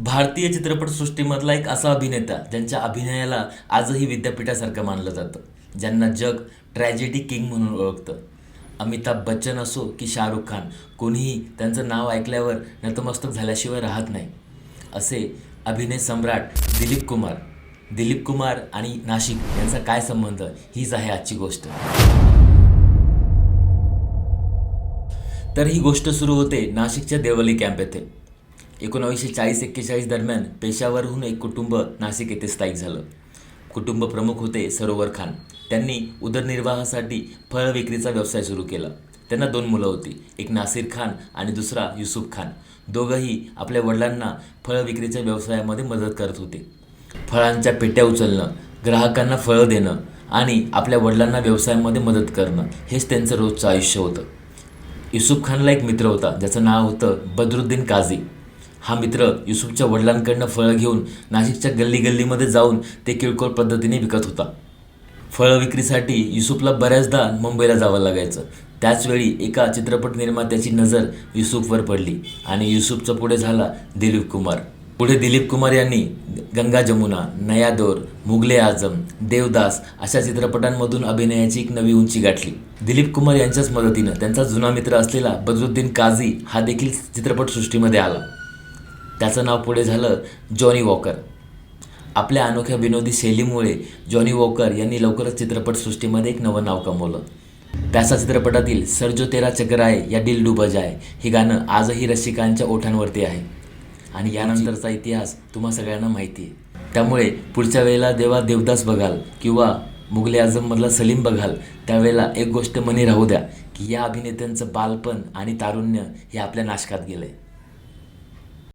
भारतीय चित्रपटसृष्टीमधला एक असा अभिनेता ज्यांच्या अभिनयाला आजही विद्यापीठासारखं मानलं जातं, ज्यांना जग ट्रॅजेडी किंग म्हणून ओळखतं. अमिताभ बच्चन असो की शाहरुख खान, कोणीही त्यांचं नाव ऐकल्यावर नतमस्तक झाल्याशिवाय राहत नाही. असे अभिनय सम्राट दिलीप कुमार आणि नाशिक यांचा काय संबंध, हीच आहे आजची गोष्ट. तर ही गोष्ट सुरू होते नाशिकच्या देवली कॅम्प येथे. 1940-41 दरम्यान पेशावरहून एक कुटुंब नाशिक येथे स्थायिक झालं. कुटुंब प्रमुख होते सरोवर खान. त्यांनी उदरनिर्वाहासाठी फळ विक्रीचा व्यवसाय सुरू केला. त्यांना 2 मुलं होती, एक नासिर खान आणि दुसरा युसुफ खान. दोघंही आपल्या वडिलांना फळ विक्रीच्या व्यवसायामध्ये मदत करत होते. फळांच्या पेट्या उचलणं, ग्राहकांना फळं देणं आणि आपल्या वडिलांना व्यवसायामध्ये मदत करणं हेच त्यांचं रोजचं आयुष्य होतं. युसुफ खानला एक मित्र होता ज्याचं नाव होतं बदरुद्दीन काझी. हा मित्र युसुफच्या वडिलांकडनं फळं घेऊन नाशिकच्या गल्लीमध्ये जाऊन ते किरकोळ पद्धतीने विकत होता. फळं विक्रीसाठी युसुफला बऱ्याचदा मुंबईला जावं लागायचं. त्याचवेळी एका चित्रपट निर्मात्याची नजर युसुफवर पडली आणि युसुफचा पुढे झाला दिलीप कुमार. पुढे दिलीप कुमार यांनी गंगा जमुना, नया दौर, मुगले आझम, देवदास अशा चित्रपटांमधून अभिनयाची एक नवी उंची गाठली. दिलीप कुमार यांच्याच मदतीनं त्यांचा जुना मित्र असलेला बदरुद्दीन काझी हा देखील चित्रपटसृष्टीमध्ये आला. त्याचं नाव पुढे झालं जॉनी वॉकर. आपल्या अनोख्या विनोदी शैलीमुळे जॉनी वॉकर यांनी लवकरच चित्रपटसृष्टीमध्ये एक नवं नाव कमवलं. प्यासा चित्रपटातील सर जो तेरा चक्कर आहे या दिल डूब जाए हे गाणं आजही रसिकांच्या ओठांवरती आहे आणि यानंतरचा इतिहास तुम्हा सगळ्यांना माहिती आहे. त्यामुळे पुढच्या वेळेला जेव्हा देवदास बघाल किंवा मुगले आझममधला सलीम बघाल, त्यावेळेला एक गोष्ट मनी राहू द्या की या अभिनेत्यांचं बालपण आणि तारुण्य हे आपल्या नाशकात गेलं आहे.